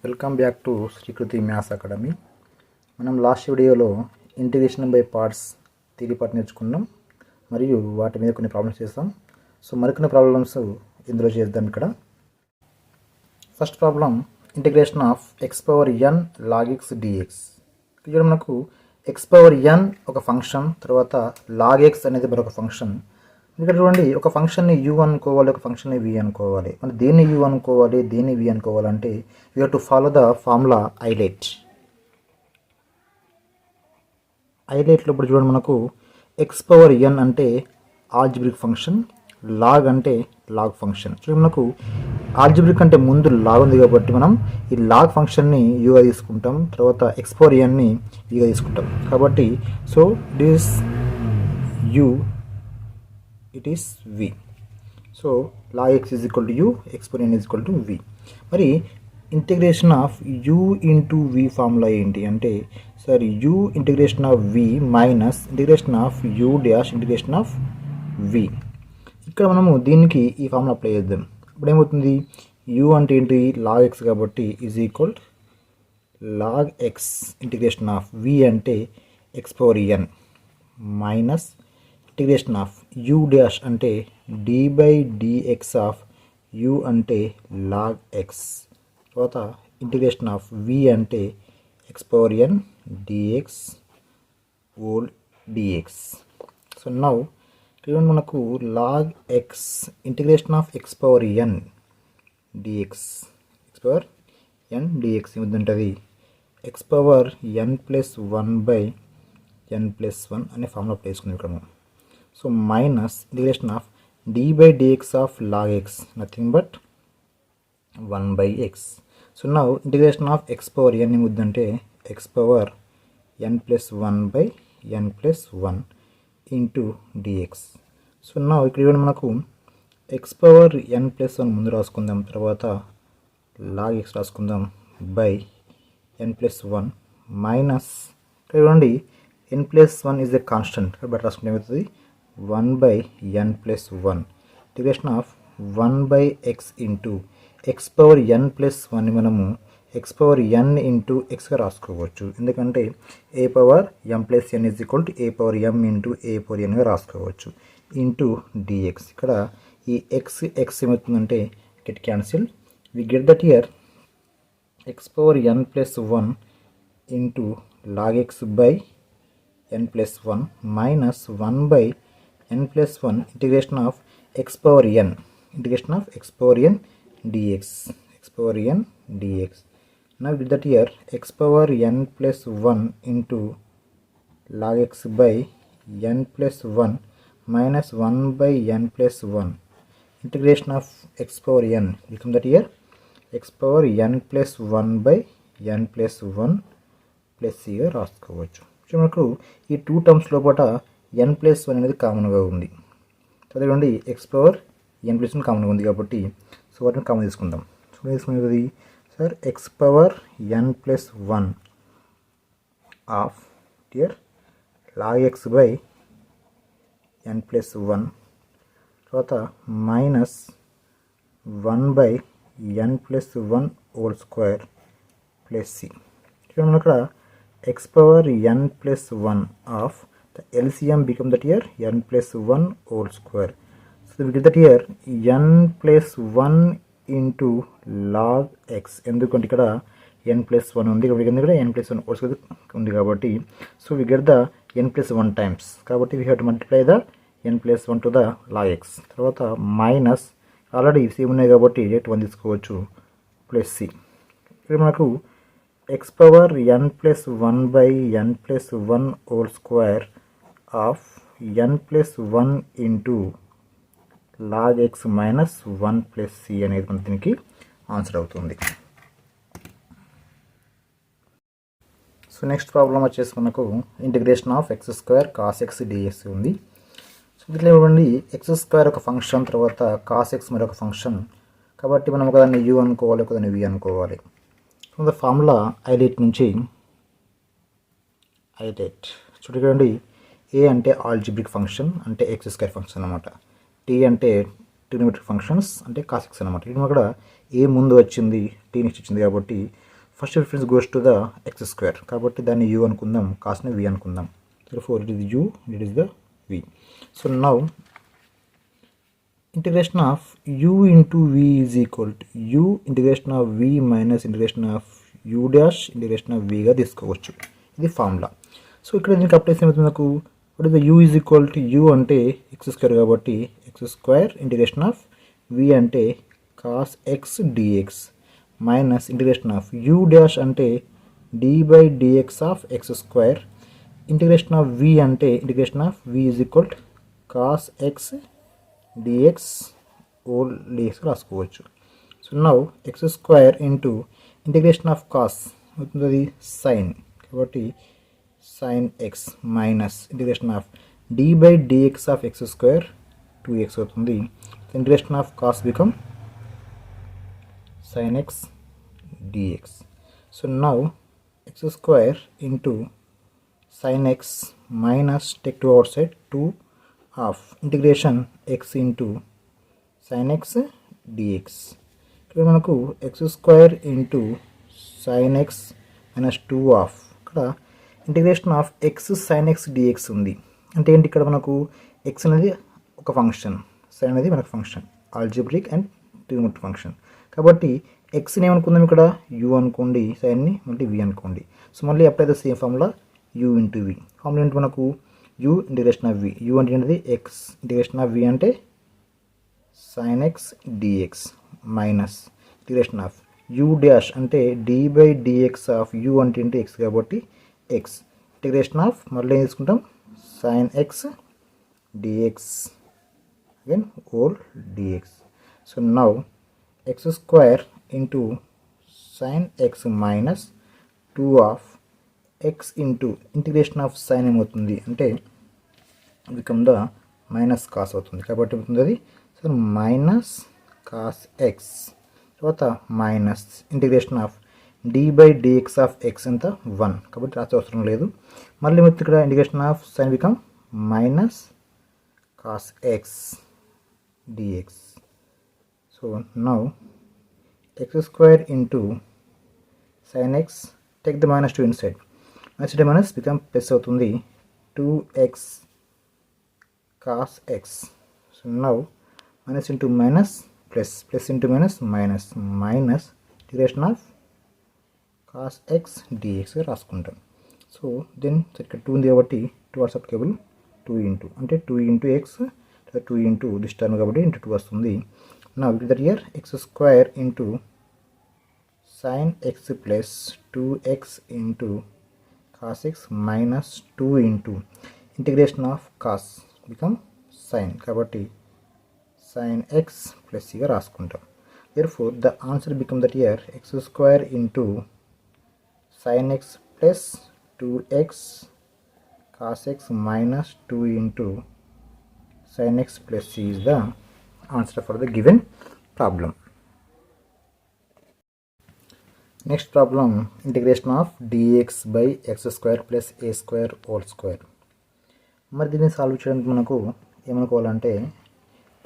Welcome back to Srikriti maths academy. మనం last వీడియోలో integration by parts theory part నేర్చుకున్నాం మరియు వాటి మీద కొన్ని ప్రాబ్లమ్స్ చేస్తాం. సో మరికొన్ని ప్రాబ్లమ్స్ ఇందులో చేద్దాం. ఇక్కడ first problem integration of x power n log x d x. ఇక్కడ మనకు ఎక్స్ పవర్ ఎన్ ఒక ఫంక్షన్, తర్వాత లాగ్ ఎక్స్ అనేది మరొక ఫంక్షన్. ఇక్కడ చూడండి, ఒక ఫంక్షన్ని యూ అనుకోవాలి, ఒక ఫంక్షన్ని వి అనుకోవాలి. అంటే దేన్ని యూ అనుకోవాలి, దేన్ని వి అనుకోవాలంటే you have to follow the formula ILATE. ఐలెట్లో ఇప్పుడు చూడండి, మనకు ఎక్స్ పవర్ ఎన్ అంటే ఆల్జిబ్రిక్ ఫంక్షన్, లాగ్ అంటే లాగ్ ఫంక్షన్. చూడండి, మనకు ఆల్జిబ్రిక్ అంటే ముందు లాగ్ ఉంది కాబట్టి మనం ఈ లాగ్ ఫంక్షన్ని యూగా తీసుకుంటాం, తర్వాత ఎక్స్ పవర్ ఎన్ని విగా తీసుకుంటాం. కాబట్టి so this you, it is v. So log x is equal to u, x power n is equal to v. మరి integration of u into v formula ఏంటి అంటే, sir u integration of v minus integration of u dash integration of v. ఇక్కడ మనము దీనికి ఈ formula apply చేద్దాం. ఇప్పుడు ఏమవుతుంది, u అంటే ఏంటి, log x కాబట్టి is equal log x integration of v అంటే x power n minus integration of u dash అంటే d by dx of u అంటే log x, తర్వాత ఇంటిగ్రేషన్ ఆఫ్ v అంటే x power n dx whole dx. So now ఇక్కడ మనకు log x integration of x power n dx, x power n dx ఏముంటుంది, x power n plus 1 by n plus 1 అనే formula apply చేసుకుందాం ఇక్కడ మనం. So minus integration of d by dx of log x, nothing but 1 by x. So now integration of x power n ఏముందంటే x power n plus 1 by n plus 1 into dx. So now ఇక్కడ ఇవ్వండి, మనకు x power n plus 1 ముందు రాసుకుందాం, తర్వాత log x రాసుకుందాం by n plus 1 minus ఇక్కడ ఇవ్వండి n plus 1 is a constant but రాసుకుంటే ఏమవుతుంది 1 by n plus 1 integration of 1 by x into x power n plus 1 మనము x పవర్ n ఇంటూ ఎక్స్గా రాసుకోవచ్చు. ఎందుకంటే a power m plus n is equal to a power m into a power nగా రాసుకోవచ్చు into dx. ఇక్కడ ఈ x ఏమవుతుందంటే get cancel, we get that year x power n plus 1 into log x by n plus 1 minus 1 by n plus 1 integration of x power n, integration of x power n dx, x power n dx. Now with that here x power n plus 1 into log x by n plus 1 minus 1 by n plus 1 integration of x power n become that here x power n plus 1 by n plus 1 plus here రాసుకోవచ్చు. So మనకు ఈ two terms లోపల n plus 1 అనేది కామన్గా ఉంది, చదవండి X power n plus 1 కామన్గా ఉంది కాబట్టి సో వాటిని కామన్ తీసుకుందాం. సో తీసుకునేది sir x power n plus 1 of టియర్ log x by n plus 1 తర్వాత minus 1 by n plus 1 whole square plus c. చూడండి ఇక్కడ x power n plus 1 of the LCM become that here n plus 1 whole square. So we get that here n plus 1 into log x, ఎందుకంటే ఇక్కడ n plus 1 ఉంది కాబట్టి n plus 1 whole square ఉంది కాబట్టి so we get the n plus 1 times, కాబట్టి we have to multiply the n plus 1 to the log x. తర్వాత minus already c ఉన్నాయి కాబట్టి 1 తీసుకోవచ్చు ప్లస్ సి. ఇక్కడ మనకు x power n plus 1 by n plus 1 whole square of n plus 1 into log x minus 1 plus c అనేది మన దీనికి answer అవుతుంది. సో నెక్స్ట్ ప్రాబ్లం వచ్చేసి మనకు integration of x square cos x dx ఉంది. So దీంట్లో ఇవ్వండి ఎక్స్ స్క్వేర్ ఒక ఫంక్షన్, తర్వాత కాస్ ఎక్స్ మరొక ఫంక్షన్ కాబట్టి మనం ఒకదాన్ని యూ అనుకోవాలి, ఒకదాన్ని వి అనుకోవాలి. సో ఫార్ములా ఐలెట్ నుంచి ఐలెట్ చూడండి, ఏ అంటే ఆల్జిబ్రిక్ ఫంక్షన్ అంటే ఎక్స్ స్క్వేర్ ఫంక్షన్ అనమాట, టీ అంటే ట్రిగ్నోమెట్రిక్ ఫంక్షన్స్ అంటే కాస్ ఎక్స్ అనమాట. ఇది అక్కడ ఏ ముందు వచ్చింది టీ నెక్స్ట్ వచ్చింది కాబట్టి first preference goes to the x square కాబట్టి దాన్ని యూ అనుకుందాం, కాస్ని వి అనుకుందాం. For it is u, it is the v. So now integration of u into v is equal to u integration of v minus integration of u dash integration of v గా తీసుకోవచ్చు. ఇది formula. So ఇక్కడ దీనికి apply చేస్తే మనకు what is the u is equal to u అంటే x square కాబట్టి x square integration of v అంటే cos x dx minus integration of u dash అంటే d by dx ఆఫ్ x square integration of v అంటే integration of v is equal to cos x dx whole dx రాసుకోవచ్చు. So now x square into integration of cos అవుతుంది sine కాబట్టి sine X minus integration of d by dx of x square 2x అవుతుంది. ఇంటిగ్రేషన్ of cos become sine X d x. So now x square into sine X minus take to outside 2 of integration x into sin x dx. ఇక్కడ మనకు X square into sine X minus 2 of ఇక్కడ integration of X sine X dx ఉంది. అంటే ఏంటి ఇక్కడ మనకు X అనేది ఒక ఫంక్షన్, సైన్ అనేది మనకు function, algebraic and trigonometric function. కాబట్టి ఎక్స్ని ఏమనుకుందాం ఇక్కడ యూ అనుకోండి, సైన్ని మళ్ళీ వి అనుకోండి. సో మళ్ళీ apply the same formula u into v. Formula ఏంటి మనకు u integration of v, u అంటే ఏంటిది x, ఇంటిగ్రేషన్ ఆఫ్ v అంటే sin x dx minus integration of u dash అంటే d by dx of u అంటే ఏంటి x కాబట్టి x integration of మళ్ళీ ఏం తీసుకుంటాం sin x dx again whole dx. So now x square into sin x minus 2 of x into integration of sine ఏమవుతుంది అంటే become the minus cos అవుతుంది కాబట్టి అవుతుంది అది. సో మైనస్ కాస్ ఎక్స్ తర్వాత minus integration of d by dx of x ఎంత 1 కాబట్టి రాసే అవసరం లేదు. మళ్ళీ మొత్తం ఇక్కడ integration of sine become minus cos x d x. So now x square into sine x take the minus 2 inside, minus minus become plus అవుతుంది 2x cos x. So now minus into minus plus, plus into minus minus, minus integration of cos x dx రాసుకుంటాం. So then ఇక్కడ 2 ఉంది కాబట్టి 2 are సబ్కేబుల్ 2 into అంటే 2 into X 2 into this term కాబట్టి into 2 వస్తుంది. నా with ear X square into sin x plus 2x into cos x minus 2 into integration of cos become sin కాబట్టి sin x plus గా రాసుకుంటాం. therefore the answer become that here x square into sin x plus 2x cos x minus 2 into sin x plus c is the answer for the given problem. Next problem, integration of dx by x square plus a square whole square. మరి దీన్ని solve చేయడానికి మనకు ఏమనుకోవాలంటే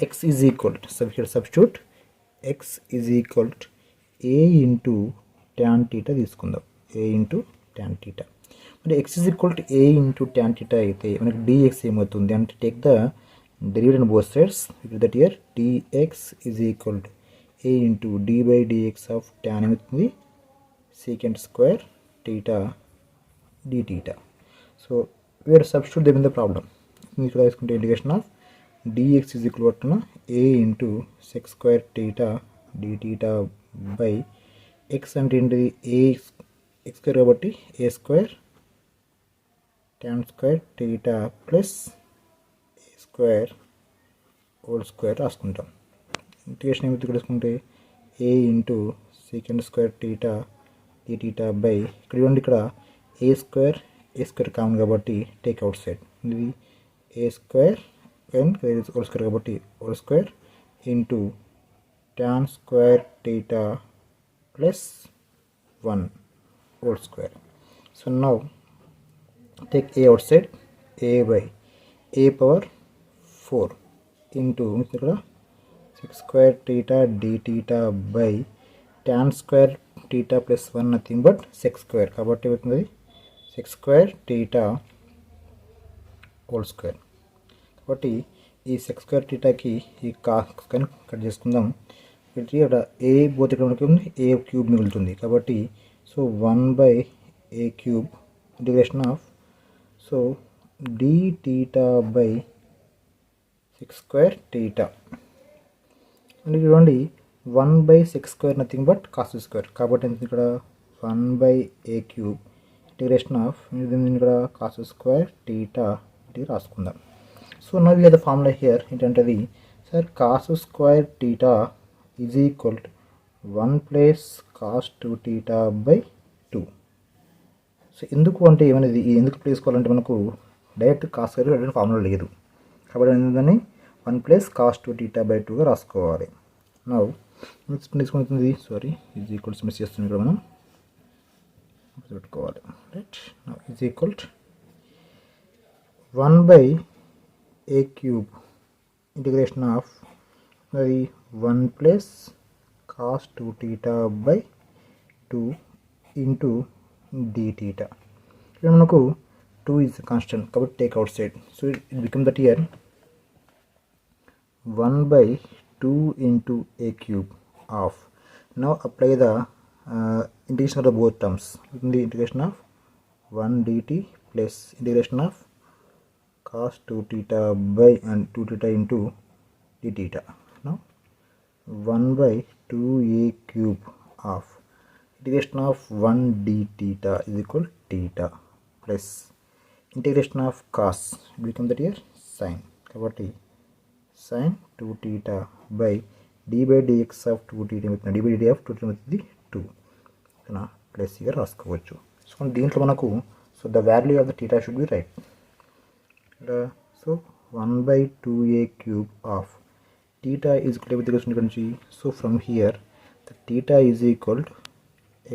x is equal to substitute x is equal to a into tan theta తీసుకుందాం, a into tan theta. మరి x is equal to a into tan theta అయితే మనకు dx ఏమవుతుంది అంటే take the derivative in both sides that here dx is equal to a into d by dx of tan ఏమవుతుంది secant square theta d theta. So we have to substitute them in the problem. ఇక్కడ తీసుకుంటే integration of dx is equal to a into sec square theta d theta by x అంటే ఏంటిది a x square కాబట్టి a square tan square theta plus a square whole square రాసుకుంటాం. Integration ఏమైతే ఇక్కడ తీసుకుంటే a into secant square theta d theta by ఇక్కడ చూడండి ఇక్కడ a స్క్వేర్ కామన్ కాబట్టి టేక్ అవుట్ సైడ్ ఇది a square and whole square కాబట్టి whole square into tan square theta plus 1 whole square. So now take a outside a by a power 4 into ఇక్కడ 6 square theta d theta by tan square theta plus 1 nothing but sec square. కాబట్టి ఏమవుతుంది sec square theta whole square. కాబట్టి ఈ sec square theta కి ఈ cos square cut చేసుకుందాం. ఇక్కడ a పోతే ఇక్కడ మనకి a క్యూబ్ మిగులుతుంది. కాబట్టి so 1 cube integration of so d theta by sec square theta. అంటే చూడండి 1/6 square nothing but cos square. కాబట్టి ఇక్కడ 1/a క్యూబ్ ఇంటిగ్రేషన్ ఆఫ్ ఇక్కడ కాస్ స్క్వేర్ టీటా ఇది రాసుకుందాం. So now you the formula here ఏంటంటే sir cos square theta is equal to 1 + cos 2θ / 2. So ఎందుకు అంటే ఏమనేది ఎందుకు తీసుకోవాలంటే మనకు డైరెక్ట్ కాస్ స్క్వేర్ ఫార్ములా లేదు. కాబట్టి ఏంటంటే 1 + cos 2θ / 2గా రాసుకోవాలి. నవ్ తీసుకుంటుంది సారీ ఈజ్ ఈక్వల్స్ మిస్ చేస్తుంది ఇక్కడ మనం పెట్టుకోవాలి. Right now is equal 1/a cube integration of అది 1 + cos 2θ / 2 ఇంటూ dθ. ఇక్కడ మనకు 2 is కాన్స్టెంట్ కాబట్టి take out side. So it become that year 1/2 into a cube of. Now apply the integration of the both terms. In the integration of 1 dt plus integration of cos 2θ by and 2θ into dθ. Now 1/2a cube of integration of 1 dθ is equal to theta plus integration of cos become that here sin. కాబట్టి sin 2θ by d/dx of 2θ d/dt of 2θ అవుతుంది 2 ఓకేనా plus ఇక రాసుకోవచ్చు. So దీంట్లో మనకు so the value of the theta should be right. So 1/2a cube of theta is equal to ఇక్కడ నుంచి so from here the theta is equal to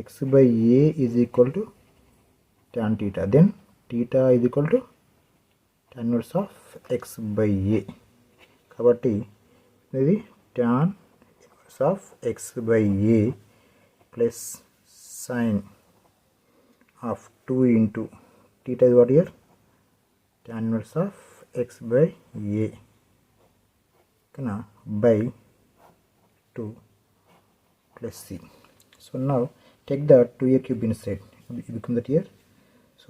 x/a is equal to tan theta. Then theta is equal to tan inverse of x/a. కాబట్టి ఇది tan inverse of x/a plus sin of 2 into theta is what here tan inverse of x/a okay by 2 plus c. So now take the 2a cube inside. It becomes that here. So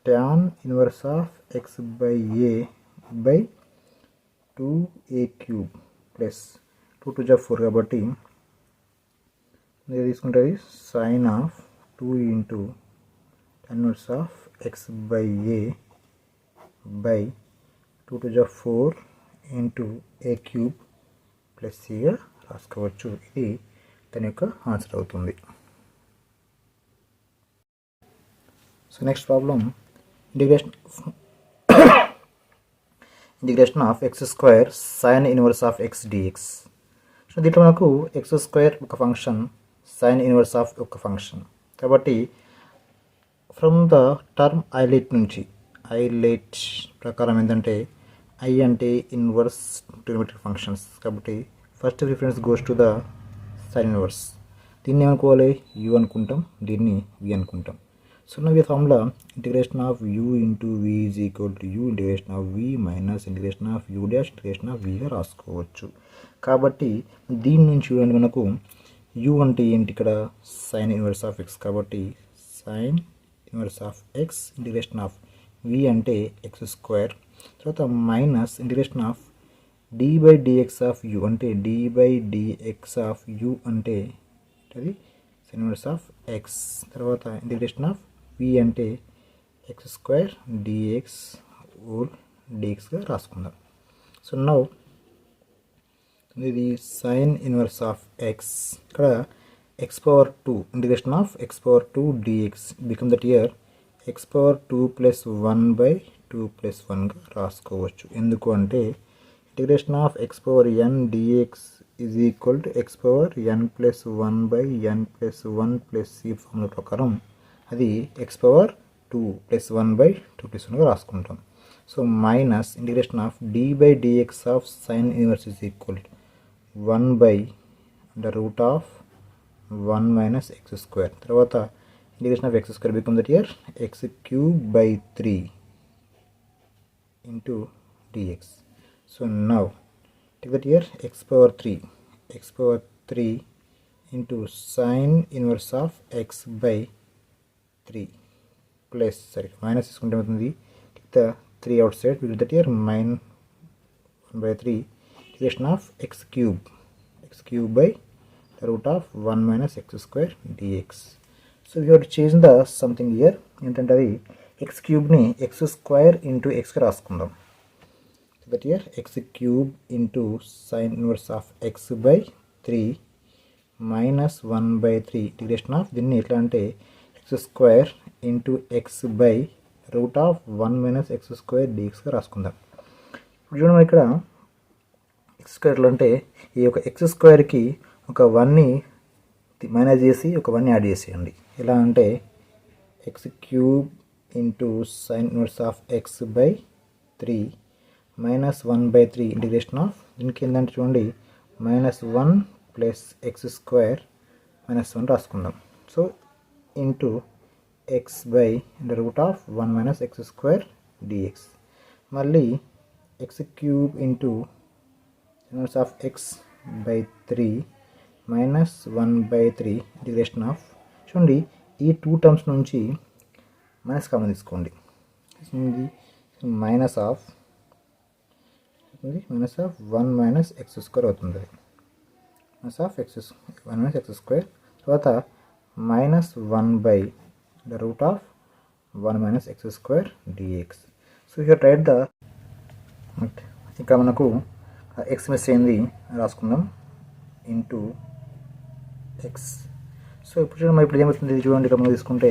tan inverse of x/a by 2a cube plus 2 to the 4 కాబట్టి ఇది తీసుకుంటుంది sin of 2 into tan inverse of x/a by 2 to the 4 into a cube plus c గా రాసుకోవచ్చు. ఇది దాని యొక్క answer అవుతుంది. So next problem integration of x square sin inverse of x dx. So దీంట్లో మనకు x స్క్వేర్ ఒక function sin inverse of ఒక ఫంక్షన్ కాబట్టి ఫ్రమ్ ద టర్మ్ ఐలైట్ నుంచి ఐలైట్ ప్రకారం ఏంటంటే ఐ అంటే ఇన్వర్స్ ట్రిగోనోమెట్రిక్ ఫంక్షన్స్ కాబట్టి first reference goes to the sin inverse. దీన్ని ఏమనుకోవాలి u అనుకుంటాం, దీన్ని v అనుకుంటాం. So now the formula integration of u into v is equal to u integration of v minus integration of u dash integration of v గా రాసుకోవచ్చు. కాబట్టి దీని నుంచి చూడండి మనకు u అంటే ఏంటి ఇక్కడ sin ఇన్వర్స్ ఆఫ్ x కాబట్టి sin inverse of x integration of v అంటే x స్క్వేర్ తర్వాత minus integration of d/dx of u అంటే d/dx ఆఫ్ u అంటే అది sin ఇన్వర్స్ ఆఫ్ x తర్వాత ఇంటిగ్రేషన్ ఆఫ్ v అంటే x స్క్వేర్ dx హోల్ dxగా రాసుకుందాం. సో నౌ ఇది sin ఇన్వర్స్ ఆఫ్ x ఇక్కడ x/2 integration of x/2 dx become that here x/2 + 1/2 + 1గా రాసుకోవచ్చు. ఎందుకు అంటే integration of x/n dx is equal to xn + 1/n + 1 + c formula ప్రకారం అది x/2 + 1/2 + 1గా రాసుకుంటాం. So minus integration of d/dx of sin inverse is equal to 1/√of 1 minus x square. తర్వాత integration of x square become that here x cube by 3 into dx. So now take that here x power 3 into sine inverse of x by 3 plus minus తీసుకుంటే అవుతుంది. take the 3 outside, we will that here minus 1 by 3 integration of x cube by the root of 1 minus x square dx. So we have to change the something here. ఏంటంటే అది x cube ని x square into x గా రాసుకుందాం. So that here x cube into sine inverse of x by 3 minus 1 by 3 integration of దీన్ని ఎట్లా అంటే x square into x by root of 1 minus x square dx గా రాసుకుందాం. ఇప్పుడు చూడండి ఇక్కడ x square అంటే ఈ యొక్క x squareకి ఒక 1ని మైనస్ చేసి ఒక 1ని యాడ్ చేసేయండి. ఎలా అంటే x cube into sin inverse of x by 3 minus 1 by 3 integration of దీనికి ఏంటంటే చూడండి minus 1 plus x square minus 1 రాసుకుందాం. So into x by the root of 1 minus x square dx. మళ్ళీ x cube into sin inverse of x by 3 minus 1 by 3 integration of చూడండి ఈ 2 terms నుంచి minus common తీసుకోండి. Minus of 1 minus x square అవుతుంది. Minus of 1 minus x square తర్వాత minus 1 by the root of 1 minus x square dx. So here right the ఇక్కడ మనకు ex Miss అయింది రాసుకుందాం into X. So ఇప్పుడు చూడండి ఇప్పుడు ఏమవుతుంది చూడండి ఇక్కడ మనం తీసుకుంటే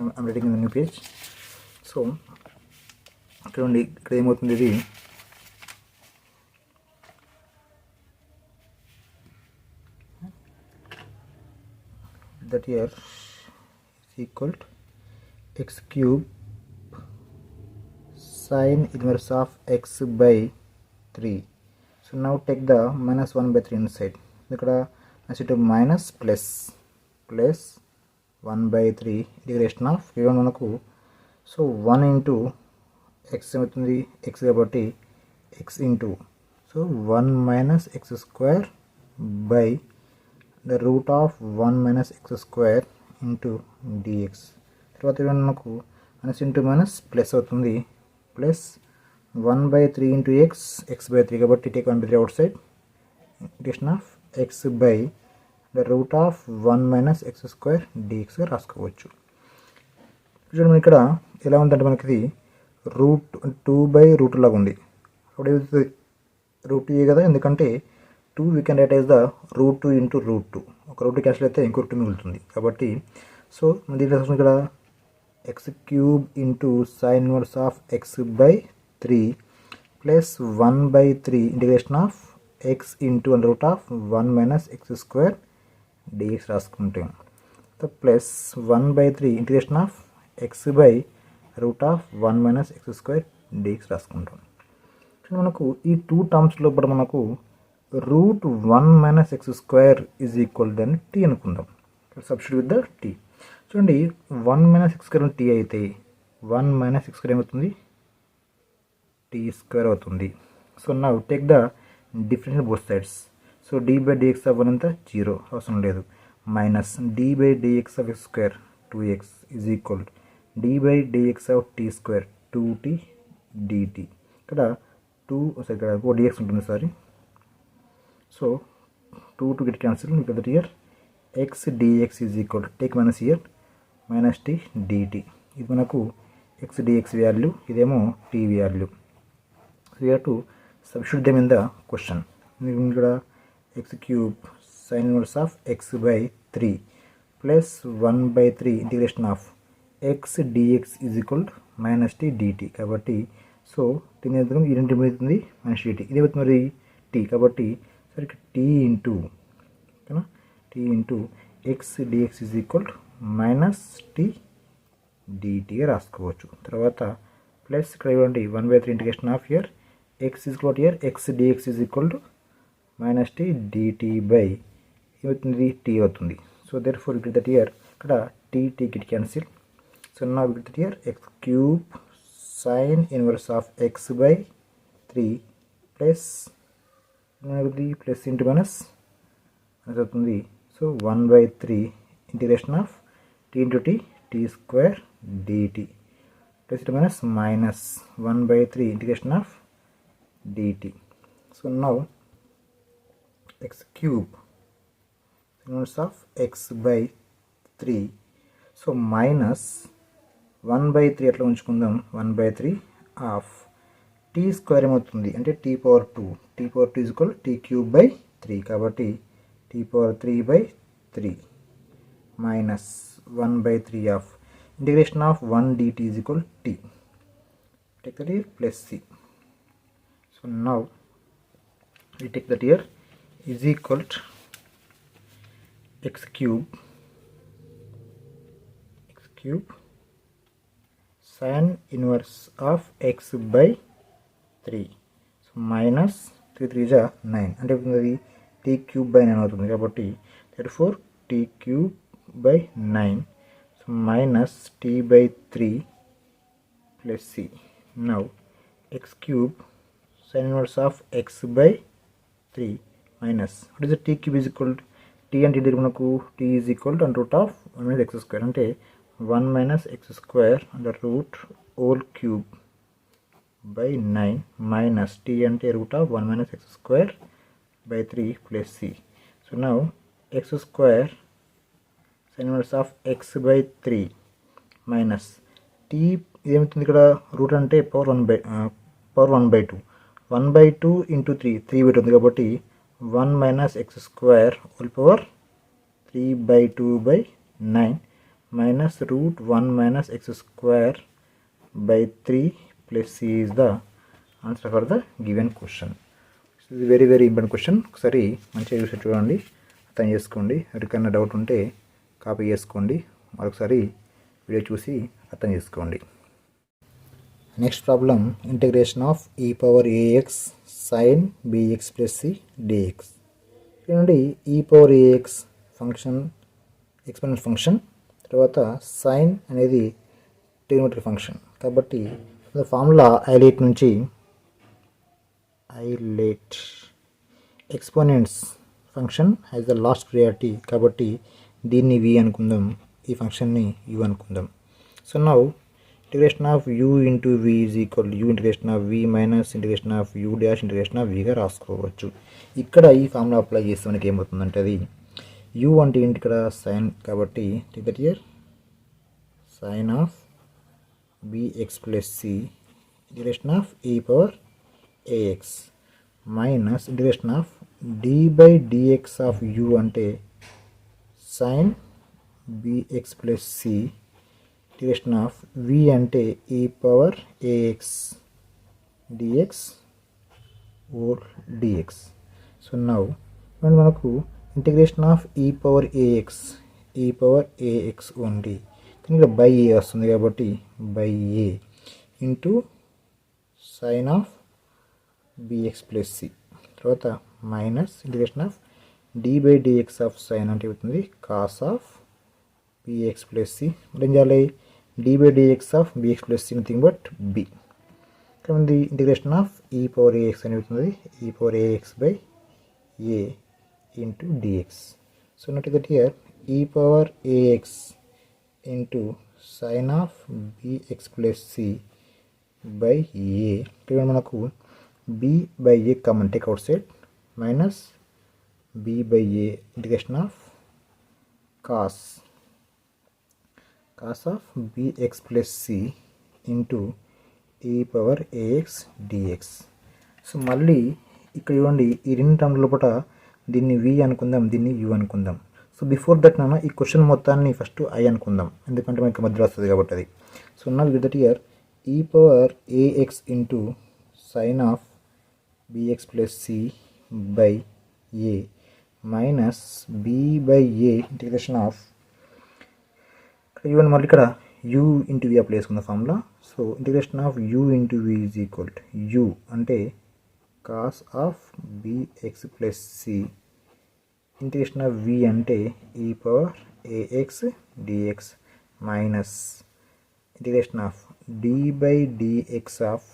I'm writing in the new page. So చూడండి ఇక్కడ ఏమవుతుంది ఇది that here is equal to x cube sin inverse of x by 3. So now take the minus 1 by 3 inside. ఇక్కడ minus plus 1 by 3 integration of ఇవ్వండి మనకు. So 1 into x ఏమవుతుంది x కాబట్టి x into so 1 minus x square by the root of 1 minus x square into dx. తర్వాత ఇవ్వండి మనకు minus into minus plus అవుతుంది plus 1 by 3 into x by 3 కాబట్టి take 1 by 3 outside integration of x by the root of 1 minus x square dx గా రాసుకోవచ్చు. చూడండి ఇక్కడ ఎలా ఉందంటే మనకి ఇది రూట్ 2 by రూట్ లాగా ఉంది. అప్పుడు ఏమవుతుంది రూట్ ఏ కదా, ఎందుకంటే 2 we can write as the root 2 into root 2. ఒక రూట్ క్యాన్సిల్ అయితే ఇంకో 2 మిగులుతుంది కాబట్టి సో మన దీంట్లో ఇక్కడ x cube into sin inverse of x by 3 plus 1 by 3 integration of x into and root of 1 minus x square dx రాసుకుంటాం. So plus 1 by 3 integration of x by root of 1 minus x square dx రాసుకుంటాం. మనకు ఈ 2 terms లోపల మనకు root 1 minus x square is equal then t అనుకుందాం. Substitute with the t. చూడండి 1 minus x square t అయితే 1 minus x square ఏమవుతుంది t square అవుతుంది. So now take the difference both sides. So d by dx of 1 అంతా 0 అవసరం లేదు, minus d by dx of x square 2x is equal d by dx of t square 2t dt. ఇక్కడ 2 ఇక్కడ dx ఉంటుంది sorry. So 2 to get cancelled because that here x dx is equal to take minus here minus t dt. ఇది మనకు x dx value, ఇదేమో t value. So we have to substitute them in the question. ఇక్కడ x cube sin inverse of x by 3 plus 1 by 3 integration of x dx is equal to minus t dt. కాబట్టి so దీని అర్థం ఈ రెండు ఏమవుతుంది minus dt, ఇది అవుతుంది మరి t కాబట్టి సరికి t ఇంటూ ఓకేనా t into x dx is equal minus t డిటీగా రాసుకోవచ్చు. తర్వాత ప్లస్ ఇక్కడ ఇవ్వండి 1/3 integration of here x is equal here x dx is equal to minus t dt by ఏమవుతుంది టీ అవుతుంది. So therefore get that here ఇక్కడ t get cancel. So now we get that here x cube sin inverse of x by 3 plus plus into minus అవుతుంది. So 1/3 integration of t into t square dt plus it minus 1/3 integration of dt. So now x cube inverse of x by 3. So minus 1/3 ఎట్లా ఉంచుకుందాం, 1/3 of t square ఏమవుతుంది అంటే t power 2 is equal t cube by 3 కాబట్టి t power 3/3 minus 1/3 of integration of 1 dt is equal t. Take that here plus c. So now we take that here is equal to x cube sin inverse of x by 3. So minus 3 3 is 9 అంటే అది t cube by 9 అవుతుంది కాబట్టి therefore t cube by 9. So minus t by 3 plus c. Now x cube sin inverse of x by 3 minus what is the t cube is equal to t and t మనకు t is equal to under root of 1 minus x square అంటే 1 minus x square under root whole cube by 9 minus t అంటే root of 1 minus x square by 3 plus c. So now x square sin inverse of x by 3 minus t ఏమవుతుంది ఇక్కడ route అంటే power 1/2 1/2 into 3 పెట్టుంది కాబట్టి 1 minus x square whole power 3/2/9 minus root 1 minus x square by 3 plus c is the answer for the given question. This is very very important question. ఒకసారి మంచిగా చూసి చూడండి, అర్థం చేసుకోండి. ఎవరికైనా డౌట్ ఉంటే కాపీ చేసుకోండి, మరొకసారి వీడియో చూసి అర్థం చేసుకోండి. Next problem integration of e power ax sin bx plus c dx. చూడండి e power ax function exponent function, తర్వాత సైన్ అనేది ట్రిగ్నోమెట్రిక్ ఫంక్షన్ కాబట్టి ఫార్ములా ఐలేట్ నుంచి exponents function has the last priority కాబట్టి దీన్ని v అనుకుందాం, ఈ ఫంక్షన్ని u అనుకుందాం. So now integration of u into v is equal u integration of v minus integration of u dash integration of vగా రాసుకోవచ్చు. ఇక్కడ ఈ ఫార్ములా అప్లై చేస్తే మనకి ఏమవుతుందంటే అది u అంటే ఏంటి ఇక్కడ సైన్ కాబట్టి take that here sine of bx plus c integration of e power ax minus integration of d by dx of u అంటే sine bx plus c integration of v అంటే e power ax dx or dx. So now మనకు integration of e power ax only కానీ ఇక్కడ by a వస్తుంది కాబట్టి by a into sine of bx plus c తర్వాత minus integration of d by dx of sign అంటే అవుతుంది cos of bx plus c. ఏం చేయాలి d by dx of bx plus c nothing but b. ఇక్కడ ఉంది integration of e power ax అని అవుతుంది e power ax by a into dx. So now take that here e power ax into sin of bx plus c by a. ఇక్కడ మనకు b by a common take outside minus b by a integration of cos of bx plus c into e power ax dx. So మళ్ళీ ఇక్కడ చూడండి ఈ రెండు term లోపల దీన్ని v అనుకుందాం, దీన్ని u అనుకుందాం. సో బిఫోర్ దట్ నాన్న ఈ క్వశ్చన్ మొత్తాన్ని ఫస్ట్ i అనుకుందాం, ఎందుకంటే మనకి మధ్యలో వస్తుంది కాబట్టి అది. సో నా with that year e power ax into sine of bx plus c by a minus b by a integration of even మళ్ళీ ఇక్కడ u ఇంటూ v అప్లై చేసుకున్న formula. So integration of u into v is equal to u అంటే cos of bx plus c integration of v అంటే e power ax dx minus integration of d by dx of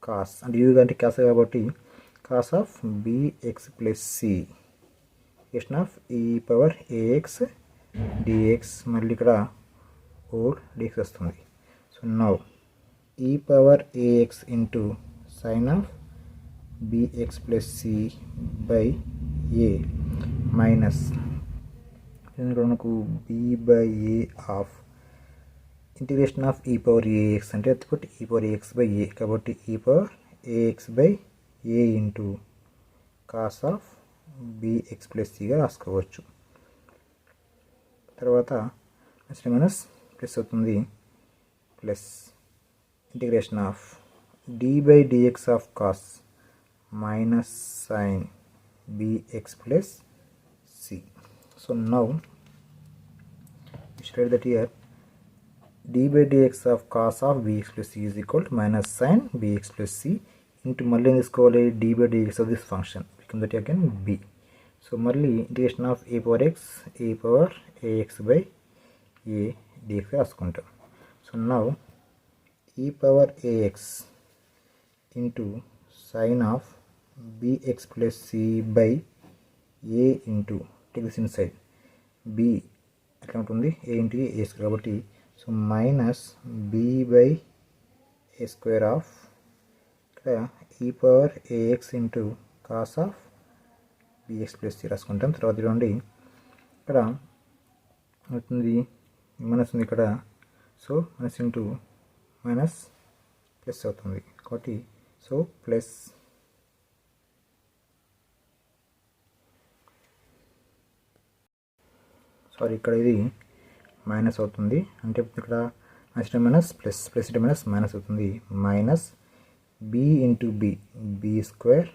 cos అంటే u అంటే cos కాబట్టి cos of bx plus c integration of e power ax dx మళ్ళీ ఇక్కడ whole dx వస్తుంది. So now e power ax into sine of bx plus c by a minus మనకు b by a of integration of e power ax అంటే అప్పుడు e power ax by a కాబట్టి e power ax by a into cos of bx plus cగా రాసుకోవచ్చు. తర్వాత minus plus అవుతుంది plus integration of d by dx of cos minus sine bx plus c. So now we should write that here d by dx of cos of bx plus c is equal to minus sin bx plus c into మళ్ళీ తీసుకోవాలి d by dx of this function become that again b. So మళ్ళీ integration of a power ax by a dx రాసుకుంటాం. So now e power ax into sin of bx plus c by a into take this inside b ఎట్లా ఉంటుంది a into a square కాబట్టి so minus b by a square of ఇక్కడ e power ax into cos of bx plus c రాసుకుంటాం. తర్వాత చూడండి ఇక్కడ అవుతుంది minus ఉంది ఇక్కడ so minus into minus plus అవుతుంది కాబట్టి సో ప్లస్ సారీ ఇక్కడ ఇది మైనస్ అవుతుంది అంటే ఇక్కడ minus minus plus plus minus minus అవుతుంది minus b into b square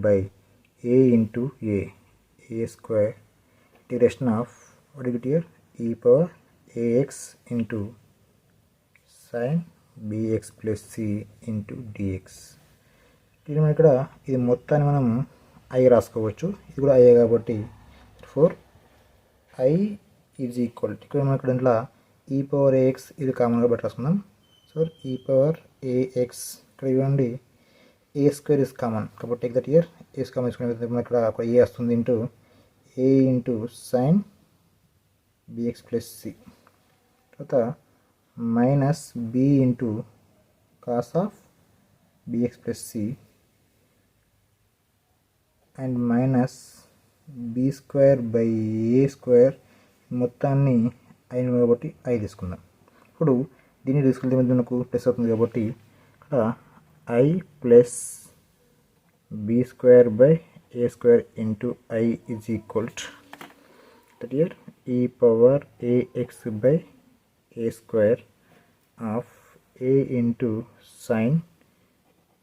by a into a square integration of what it here e power ax into sine bx plus c into dx. ఇక్కడ ఇది మొత్తాన్ని మనం i రాసుకోవచ్చు ఇది కూడా i కాబట్టి four i is equal ఇక్కడ మనం ఇక్కడ ఇంట్లో ఈ పవర్ ఏఎక్స్ ఇది కామన్గా బట్టి రాసుకుందాం. సో ఈ పవర్ ఏఎక్స్ ఇక్కడ ఇవ్వండి ఏ స్క్వేర్ ఇస్ కామన్ కాబట్టి take that here as common తీసుకునే ఇక్కడ ఒక ఏ వస్తుంది into a into sine b x plus c తర్వాత minus b into cos of b x plus c and minus b square by a square మొత్తాన్ని ఐదు కాబట్టి I తీసుకుందాం. ఇప్పుడు దీన్ని తీసుకెళ్తే మనకు ప్లస్ అవుతుంది కాబట్టి ఇక్కడ I plus b square by a square into I is equal that here e power a x by a square of a into sine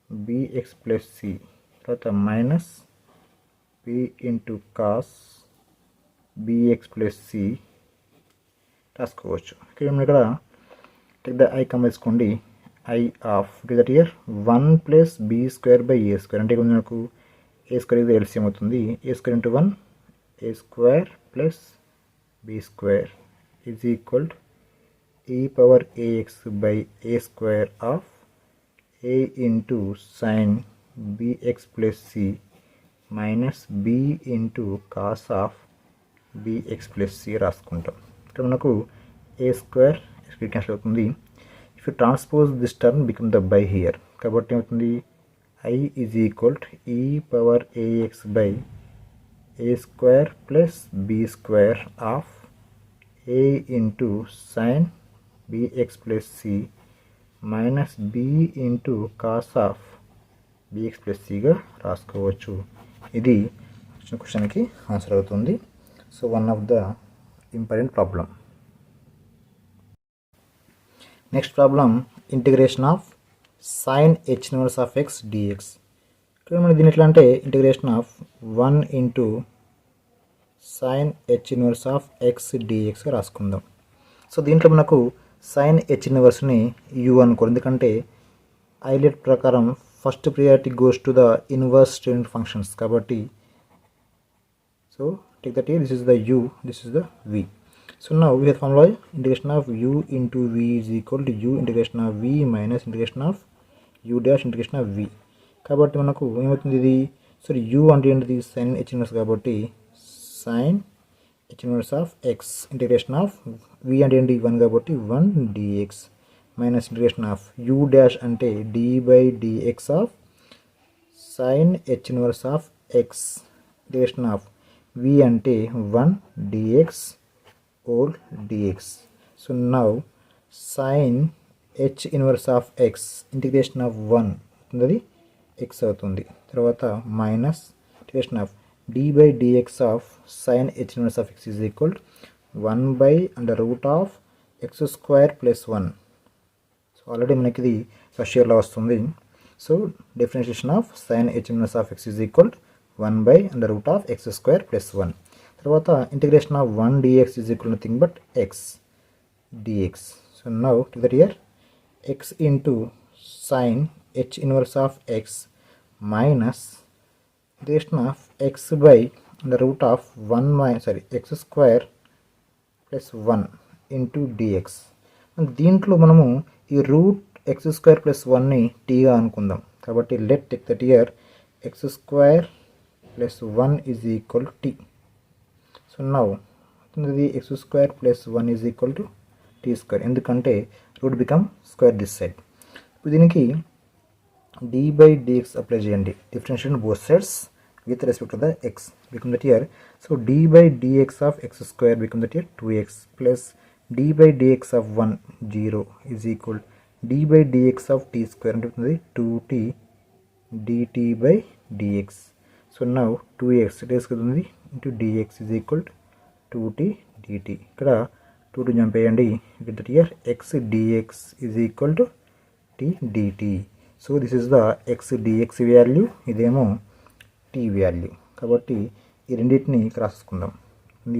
b x plus c తర్వాత minus b into cos bx plus c రాసుకోవచ్చు. ఇక్కడ take the I common వేసుకోండి I of that here 1 plus b square by a square అంటే మనకు a square ఇది LCM అవుతుంది a square into 1 a square plus b square is equal e power a x by a square of a into sine b x plus c minus b into cos of bx plus c రాసుకుంటాం. ఇక్కడ మనకు a square cancel అవుతుంది. If you transpose this term become the by here కాబట్టి ఏమవుతుంది I is equal e power a x by a square plus b square of a into sine b x plus c minus b into cos of b x plus సిగా రాసుకోవచ్చు. ఇది వచ్చిన క్వశ్చన్కి answer అవుతుంది. So one of the important problem. Next problem, integration of sin h inverse of x dx. ఇక్కడ మనం దీని ఎట్లా అంటే integration of 1 into sine h inverse of x dx రాసుకుందాం. సో దీంట్లో మనకు సైన్ హెచ్ ఇన్వర్స్ని యూ అనుకోండి ఎందుకంటే ఐలెట్ ప్రకారం first priority goes to the inverse student functions కాబట్టి so take that here, this is the u, this is the v. So now we have formula integration of u into v is equal to u integration of v minus integration of u dash integration of v. కాబట్టి మనకు ఏమవుతుంది ఇది, so u అంటే ఏంటిది sin h inverse కాబట్టి sin h inverse of x integration of v అంటే ఏంటి 1 కాబట్టి 1 dx minus integration of u dash అంటే d by dx of sin h inverse of x integration of v అంటే 1 dx whole dx. So now sin h inverse of x integration of 1 అవుతుంది x అవుతుంది, తర్వాత minus integration of d by dx of sin h inverse of x is equal to 1 by under root of x square plus 1. So already మనకి ఇది first ఇయర్లో వస్తుంది. So differentiation of sin h inverse of x is equal to 1 by under root of x square plus 1. తర్వాత integration of 1 dx is equal to nothing but x dx. So now to that here x into sin h inverse of x minus integration of x by the root of 1 minus x square plus 1 into dx. దీంట్లో మనము ఈ route x square plus 1ని tగా అనుకుందాం కాబట్టి let take that here x square plus 1 is equal to t. So now ఇది x square plus 1 is equal to t square, ఎందుకంటే root become square this side. ఇప్పుడు దీనికి d by dx అప్లై చేయండి, differentiate both sides with respect to the x become that here. సో d by dx of x square become that here 2x plus d by dx of 1 0 is equal d by dx of t square అంటే అవుతుంది 2t dt by dx. So now 2x తీసుకుంటుంది into dx is equal to 2t dt. ఇక్కడ 2 jump చేయండి, that here x dx is equal to t dt. So this is the x dx value, ఇదేమో t value కాబట్టి ఈ రెండింటిని రాసుకుందాం.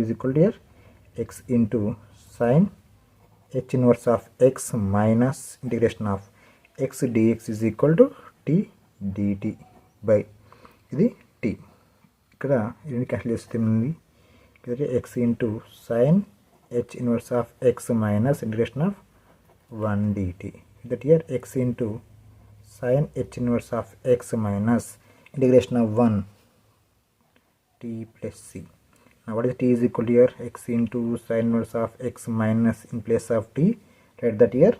Is equal to here x into sin h inverse of x minus integration of x dx is equal to t dt by ఇది t. ఇక్కడ ఇది cancel చేస్తే ఉంది x into sin h inverse of x minus integration of 1 dt. That here x into sin h inverse of x minus integration of 1 t plus c. Now what is t is equal to here x into sin inverse of x minus in place of t, write that here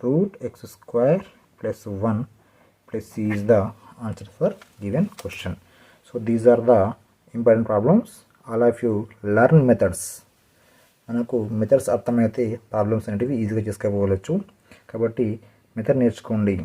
root x square plus 1 plus c is the answer for given question. So these are the important problems. All of you learn methods. మనకు methods అర్థమైతే problems అనేటివి ఈజీగా చేసుకోవచ్చు కాబట్టి method నేర్చుకోండి.